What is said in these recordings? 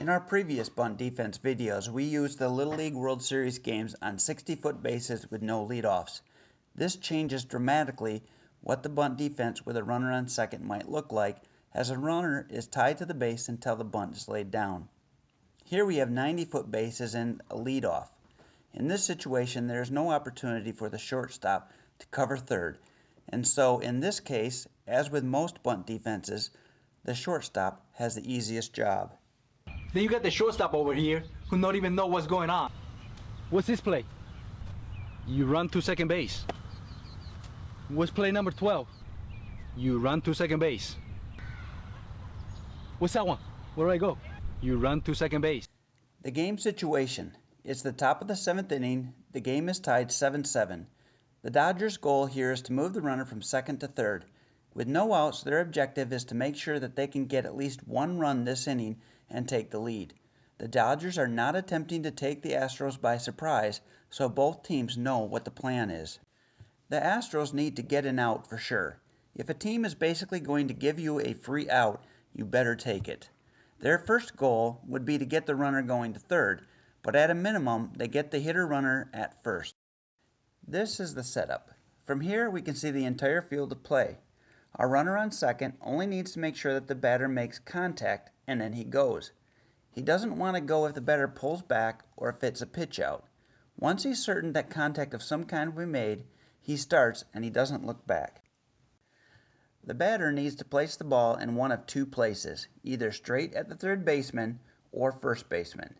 In our previous bunt defense videos, we used the Little League World Series games on 60-foot bases with no leadoffs. This changes dramatically what the bunt defense with a runner on second might look like, as a runner is tied to the base until the bunt is laid down. Here we have 90-foot bases and a leadoff. In this situation, there is no opportunity for the shortstop to cover third, and so in this case, as with most bunt defenses, the shortstop has the easiest job. Then you got the shortstop over here who don't even know what's going on. What's this play? You run to second base. What's play number 12? You run to second base. What's that one? Where do I go? You run to second base. The game situation. It's the top of the 7th inning. The game is tied 7-7. The Dodgers' goal here is to move the runner from second to third. With no outs, their objective is to make sure that they can get at least one run this inning and take the lead. The Dodgers are not attempting to take the Astros by surprise, so both teams know what the plan is. The Astros need to get an out for sure. If a team is basically going to give you a free out, you better take it. Their first goal would be to get the runner going to third, but at a minimum, they get the hitter-runner at first. This is the setup. From here, we can see the entire field of play. Our runner on second only needs to make sure that the batter makes contact, and then he goes. He doesn't want to go if the batter pulls back or if it's a pitch out. Once he's certain that contact of some kind will be made, he starts and he doesn't look back. The batter needs to place the ball in one of two places, either straight at the third baseman or first baseman.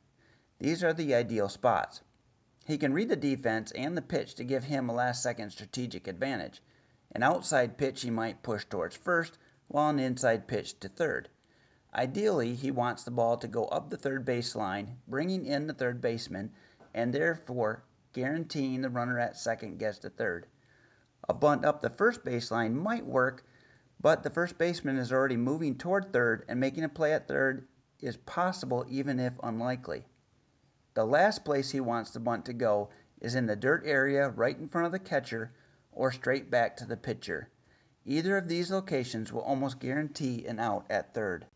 These are the ideal spots. He can read the defense and the pitch to give him a last-second strategic advantage. An outside pitch he might push towards first, while an inside pitch to third. Ideally, he wants the ball to go up the third base line, bringing in the third baseman, and therefore guaranteeing the runner at second gets to third. A bunt up the first baseline might work, but the first baseman is already moving toward third, and making a play at third is possible even if unlikely. The last place he wants the bunt to go is in the dirt area right in front of the catcher or straight back to the pitcher. Either of these locations will almost guarantee an out at third.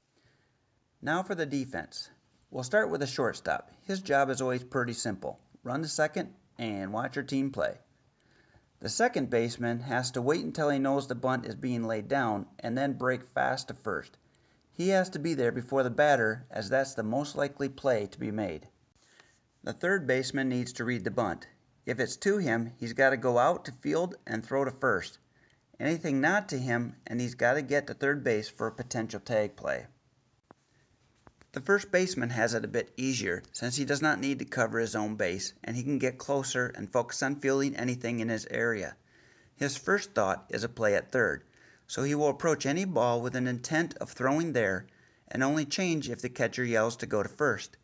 Now for the defense. We'll start with the shortstop. His job is always pretty simple. Run to second and watch your team play. The second baseman has to wait until he knows the bunt is being laid down and then break fast to first. He has to be there before the batter, as that's the most likely play to be made. The third baseman needs to read the bunt. If it's to him, he's got to go out to field and throw to first. Anything not to him, and he's got to get to third base for a potential tag play. The first baseman has it a bit easier since he does not need to cover his own base, and he can get closer and focus on fielding anything in his area. His first thought is a play at third, so he will approach any ball with an intent of throwing there and only change if the catcher yells to go to first.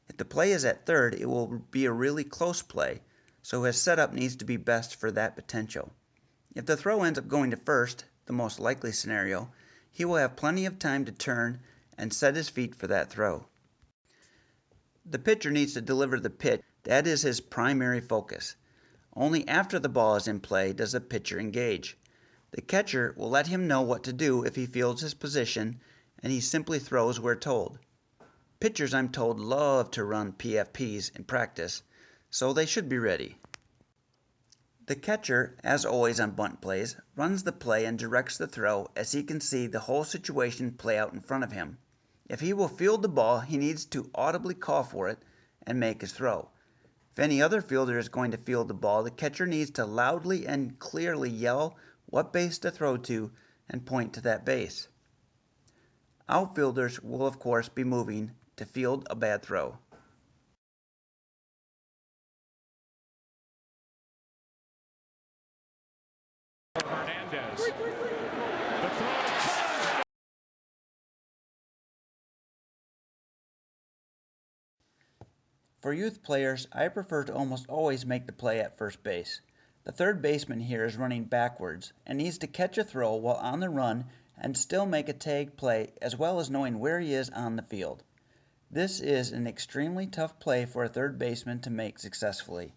If the play is at third, it will be a really close play, so his setup needs to be best for that potential. If the throw ends up going to first, the most likely scenario, he will have plenty of time to turn and set his feet for that throw. The pitcher needs to deliver the pitch. That is his primary focus. Only after the ball is in play does the pitcher engage. The catcher will let him know what to do if he fields his position, and he simply throws where told. Pitchers, I'm told, love to run PFPs in practice, so they should be ready. The catcher, as always on bunt plays, runs the play and directs the throw as he can see the whole situation play out in front of him. If he will field the ball, he needs to audibly call for it and make his throw. If any other fielder is going to field the ball, the catcher needs to loudly and clearly yell what base to throw to and point to that base. Outfielders will, of course, be moving to field a bad throw. Hernandez. For youth players, I prefer to almost always make the play at first base. The third baseman here is running backwards and needs to catch a throw while on the run and still make a tag play, as well as knowing where he is on the field. This is an extremely tough play for a third baseman to make successfully.